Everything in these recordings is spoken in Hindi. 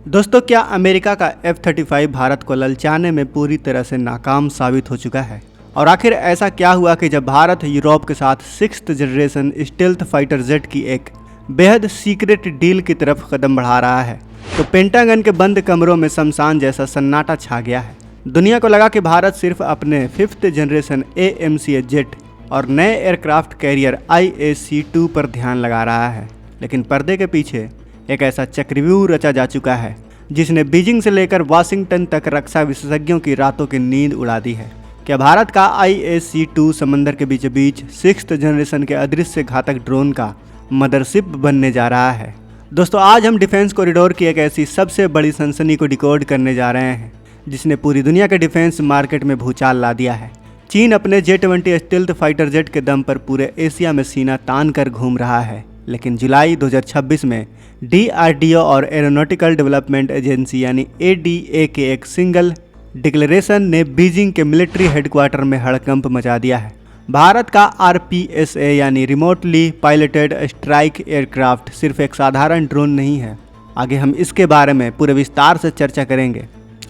दोस्तों, क्या अमेरिका का F-35 भारत को ललचाने में पूरी तरह से नाकाम साबित हो चुका है? और आखिर ऐसा क्या हुआ कि जब भारत यूरोप के साथ 6th generation stealth fighter jet की एक बेहद सीक्रेट डील की तरफ कदम बढ़ा रहा है, तो पेंटागन के बंद कमरों में शमशान जैसा सन्नाटा छा गया है। दुनिया को लगा कि भारत सिर्फ अपने 5th जनरेशन AMCA जेट और नए एयरक्राफ्ट कैरियर IAC-2 पर ध्यान लगा रहा है, लेकिन पर्दे के पीछे एक ऐसा चक्रव्यूह रचा जा चुका है जिसने बीजिंग से लेकर वाशिंगटन तक रक्षा विशेषज्ञों की रातों की नींद उड़ा दी है। क्या भारत का IAC-2 समंदर के बीच बीच 6th जनरेशन के अदृश्य घातक ड्रोन का मदरशिप बनने जा रहा है? दोस्तों, आज हम डिफेंस कॉरिडोर की एक ऐसी सबसे बड़ी सनसनी को डिकोड करने जा रहे हैं जिसने पूरी दुनिया के डिफेंस मार्केट में भूचाल ला दिया है। चीन अपने J-20 स्टेल्थ फाइटर जेट के दम पर पूरे एशिया में सीना तान कर घूम रहा है, लेकिन जुलाई 2026 में DRDO और एरोनॉटिकल डेवलपमेंट एजेंसी यानी ADA के एक सिंगल डिक्लेरेशन ने बीजिंग के मिलिट्री हेडक्वार्टर में हड़कंप मचा दिया है। भारत का RPSA यानी रिमोटली पायलटेड स्ट्राइक एयरक्राफ्ट सिर्फ एक साधारण ड्रोन नहीं है। आगे हम इसके बारे में पूरे विस्तार से चर्चा करेंगे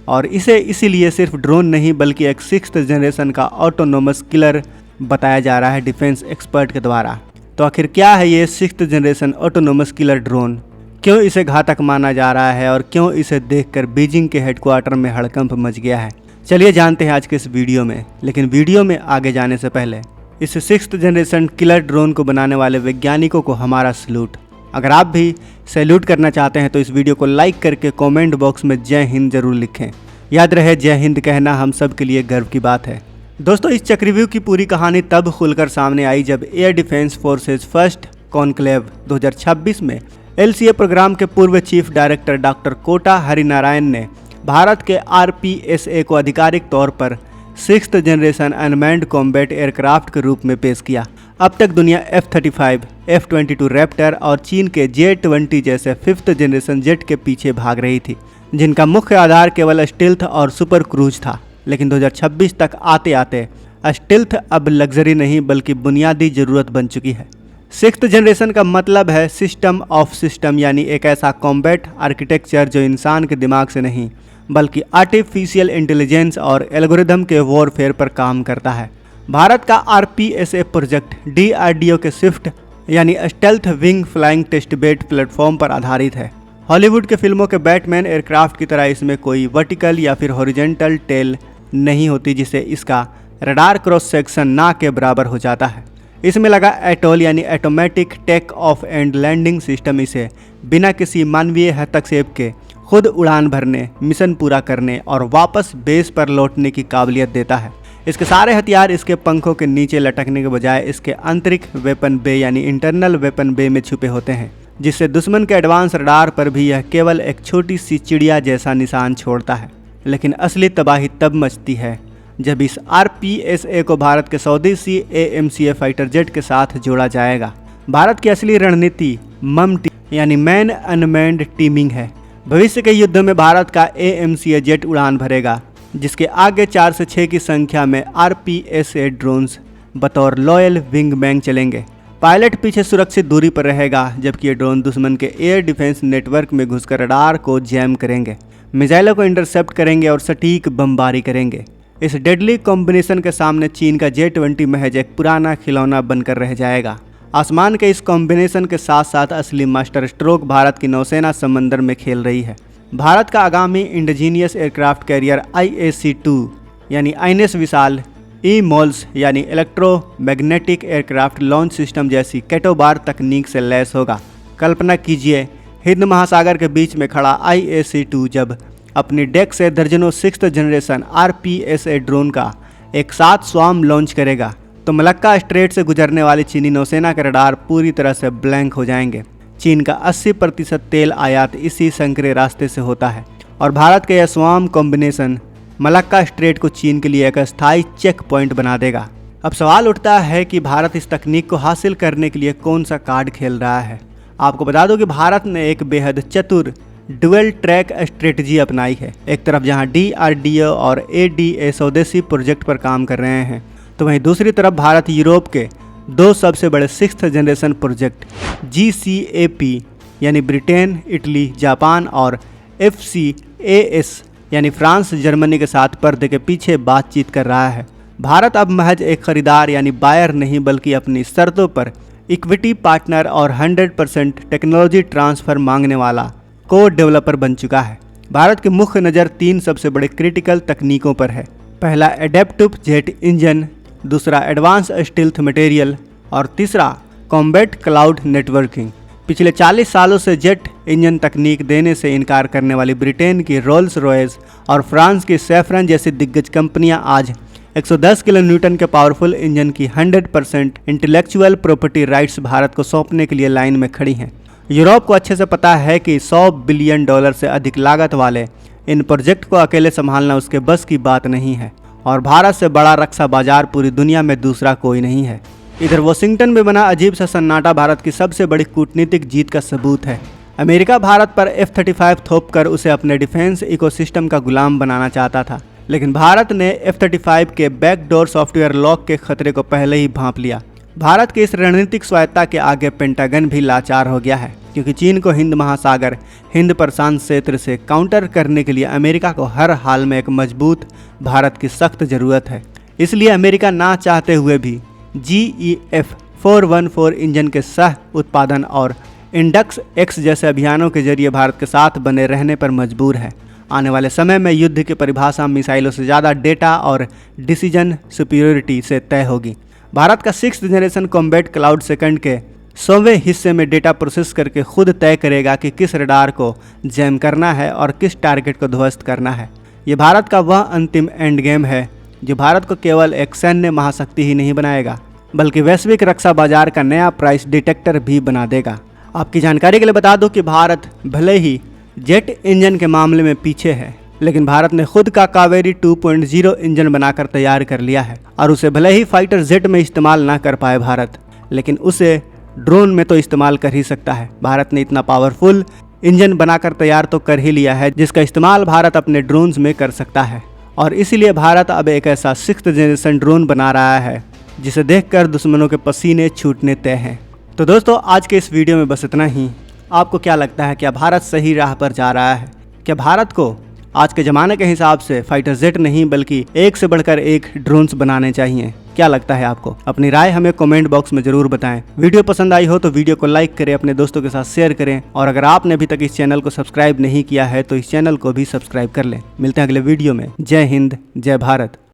और इसे इसीलिए सिर्फ ड्रोन नहीं बल्कि एक 6th जनरेशन का ऑटोनोमस किलर बताया जा रहा है डिफेंस एक्सपर्ट के द्वारा। तो आखिर क्या है ये 6th generation autonomous killer drone, क्यों इसे घातक माना जा रहा है और क्यों इसे देखकर बीजिंग के हेडक्वार्टर में हड़कंप मच गया है? चलिए जानते हैं आज के इस वीडियो में। लेकिन वीडियो में आगे जाने से पहले इस 6th जनरेशन किलर ड्रोन को बनाने वाले वैज्ञानिकों को हमारा सैल्यूट। अगर आप भी सैल्यूट करना चाहते हैं तो इस वीडियो को लाइक करके कमेंट बॉक्स में जय हिंद जरूर लिखें। याद रहे, जय हिंद कहना हम सब के लिए गर्व की बात है। दोस्तों, इस चक्रव्यूह की पूरी कहानी तब खुलकर सामने आई जब air defence forces first conclave 2026 में LCA प्रोग्राम के पूर्व chief director doctor Kota Harinarayan ने भारत के RPSA को आधिकारिक तौर पर 6th generation unmanned combat aircraft के रूप में पेश किया। अब तक दुनिया F-35, F-22 रैप्टर और चीन के J-20 जैसे 5th जनरेशन जेट के पीछे भाग रही थी, जिनका मुख्य आधार केवल स्टेल्थ और सुपर क्रूज था। लेकिन 2026 तक आते आते स्टेल्थ अब लग्जरी नहीं बल्कि बुनियादी ज़रूरत बन चुकी है। 6th जनरेशन का मतलब है सिस्टम ऑफ सिस्टम, यानी एक ऐसा कॉम्बैट आर्किटेक्चर जो इंसान के दिमाग से नहीं बल्कि आर्टिफिशियल इंटेलिजेंस और एल्गोरिदम के वॉरफेयर पर काम करता है। भारत का RPSA प्रोजेक्ट DRDO के स्विफ्ट यानी stealth wing flying test bed platform पर आधारित है। हॉलीवुड के फिल्मों के बैटमैन एयरक्राफ्ट की तरह इसमें कोई वर्टिकल या फिर हॉरिजॉन्टल टेल नहीं होती, जिससे इसका रडार क्रॉस सेक्शन ना के बराबर हो जाता है। इसमें लगा एटोल यानी automatic take off and landing system इसे बिना किसी मानवीय हस्तक्षेप के खुद उड़ान भरने, मिशन पूरा करने और वापस बेस पर लौटने की काबिलियत देता है। इसके सारे हथियार इसके पंखों के नीचे लटकने के बजाय इसके आंतरिक वेपन बे यानी इंटरनल वेपन बे में छुपे होते हैं, जिससे दुश्मन के एडवांस रडार पर भी यह केवल एक छोटी सी चिड़िया जैसा निशान छोड़ता है। लेकिन असली तबाही तब मचती है जब इस RPSA को भारत के स्वदेशी AMCA फाइटर जेट के साथ जोड़ा जाएगा। भारत की असली रणनीति MUM यानी मैन अनमैन्ड टीमिंग है। भविष्य के युद्ध में भारत का AMCA जेट उड़ान भरेगा, जिसके आगे 4 से 6 की संख्या में RPSA ड्रोन्स बतौर लॉयल विंगमैन चलेंगे। पायलट पीछे सुरक्षित दूरी पर रहेगा, जबकि ये ड्रोन दुश्मन के एयर डिफेंस नेटवर्क में घुसकर रडार को जैम करेंगे, मिसाइलों को इंटरसेप्ट करेंगे और सटीक बमबारी करेंगे। इस डेडली कॉम्बिनेशन के सामने चीन का J-20 महज एक पुराना खिलौना बनकर रह जाएगा। आसमान के इस कॉम्बिनेशन के साथ साथ असली मास्टर स्ट्रोक भारत की नौसेना समंदर में खेल रही है। भारत का आगामी इंडिजीनियस एयरक्राफ्ट कैरियर IAC-2 यानी INS विशाल EMOLS यानी इलेक्ट्रोमैग्नेटिक एयरक्राफ्ट लॉन्च सिस्टम जैसी कैटोबार तकनीक से लैस होगा। कल्पना कीजिए, हिंद महासागर के बीच में खड़ा IAC-2 जब अपनी डेक से दर्जनों 6th जनरेशन RPSA ड्रोन का एक साथ स्वार्म लॉन्च करेगा तो मलक्का स्ट्रेट से गुजरने वाली चीनी नौसेना के रडार पूरी तरह से ब्लैंक हो जाएंगे। चीन का 80% तेल आयात इसी संकरे रास्ते से होता है और भारत का यह स्वार्म कॉम्बिनेशन मलक्का स्ट्रेट को चीन के लिए एक अस्थायी चेक पॉइंट बना देगा। अब सवाल उठता है कि भारत इस तकनीक को हासिल करने के लिए कौन सा कार्ड खेल रहा है। आपको बता दो कि भारत ने एक बेहद चतुर डुअल ट्रैक स्ट्रेटजी अपनाई है। एक तरफ जहां DRDO और ADA स्वदेशी प्रोजेक्ट पर काम कर रहे हैं, तो वहीं दूसरी तरफ भारत यूरोप के 2 सबसे बड़े 6th जनरेशन प्रोजेक्ट GCAP यानी ब्रिटेन, इटली, जापान और FCAS यानी फ्रांस जर्मनी के साथ पर्दे के पीछे बातचीत कर रहा है। भारत अब महज एक खरीदार यानी बायर नहीं बल्कि अपनी शर्तों पर इक्विटी पार्टनर और 100% टेक्नोलॉजी ट्रांसफर मांगने वाला को डेवलपर बन चुका है। भारत की मुख्य नज़र 3 सबसे बड़े क्रिटिकल तकनीकों पर है। पहला एडेप्टिव जेट इंजन, दूसरा एडवांस स्टील्थ मटेरियल और तीसरा कॉम्बैट क्लाउड नेटवर्किंग। पिछले 40 सालों से जेट इंजन तकनीक देने से इनकार करने वाली ब्रिटेन की रोल्स रॉयस और फ्रांस की सैफरन जैसी दिग्गज कंपनियां आज 110 किलो न्यूटन के पावरफुल इंजन की 100% इंटेलेक्चुअल प्रॉपर्टी राइट्स भारत को सौंपने के लिए लाइन में खड़ी हैं। यूरोप को अच्छे से पता है कि $100 बिलियन से अधिक लागत वाले इन प्रोजेक्ट को अकेले संभालना उसके बस की बात नहीं है और भारत से बड़ा रक्षा बाजार पूरी दुनिया में दूसरा कोई नहीं है। इधर वॉशिंगटन में बना अजीब सा सन्नाटा भारत की सबसे बड़ी कूटनीतिक जीत का सबूत है। अमेरिका भारत पर F-35 थोप कर उसे अपने डिफेंस इकोसिस्टम का गुलाम बनाना चाहता था, लेकिन भारत ने F-35 के बैकडोर सॉफ्टवेयर लॉक के खतरे को पहले ही भांप लिया। भारत की इस रणनीतिक स्वायत्ता के आगे पेंटागन भी लाचार हो गया है, क्योंकि चीन को हिंद महासागर हिंद प्रशांत क्षेत्र से काउंटर करने के लिए अमेरिका को हर हाल में एक मजबूत भारत की सख्त जरूरत है। इसलिए अमेरिका ना चाहते हुए भी GEF 414 इंजन के सह उत्पादन और इंडक्स एक्स जैसे अभियानों के जरिए भारत के साथ बने रहने पर मजबूर है। आने वाले समय में युद्ध की परिभाषा मिसाइलों से ज़्यादा डेटा और डिसीजन सुपीरियरिटी से तय होगी। भारत का 6th generation combat cloud second के 100वें हिस्से में डेटा प्रोसेस करके खुद तय करेगा कि किस रडार को जैम करना है और किस टारगेट को ध्वस्त करना है। ये भारत का वह अंतिम एंड गेम है जो भारत को केवल एक सैन्य महाशक्ति ही नहीं बनाएगा, बल्कि वैश्विक रक्षा बाजार का नया प्राइस डिटेक्टर भी बना देगा। आपकी जानकारी के लिए बता दूं कि भारत भले ही जेट इंजन के मामले में पीछे है, लेकिन भारत ने खुद का कावेरी 2.0 इंजन बनाकर तैयार कर लिया है और उसे भले ही फाइटर जेट में इस्तेमाल ना कर पाए भारत, लेकिन उसे ड्रोन में तो इस्तेमाल कर ही सकता है। भारत ने इतना पावरफुल इंजन बनाकर तैयार तो कर ही लिया है जिसका इस्तेमाल भारत अपने ड्रोन्स में कर सकता है, और इसीलिए भारत अब एक ऐसा 6th जनरेशन ड्रोन बना रहा है जिसे देखकर दुश्मनों के पसीने छूटने तय हैं। तो दोस्तों, आज के इस वीडियो में बस इतना ही। आपको क्या लगता है, क्या भारत सही राह पर जा रहा है? क्या भारत को आज के ज़माने के हिसाब से फाइटर जेट नहीं बल्कि एक से बढ़कर एक ड्रोन्स बनाने चाहिए? क्या लगता है आपको? अपनी राय हमें कमेंट बॉक्स में ज़रूर बताएं। वीडियो पसंद आई हो तो वीडियो को लाइक करें, अपने दोस्तों के साथ शेयर करें, और अगर आपने अभी तक इस चैनल को सब्सक्राइब नहीं किया है तो इस चैनल को भी सब्सक्राइब कर लें। मिलते हैं अगले वीडियो में। जय हिंद, जय भारत।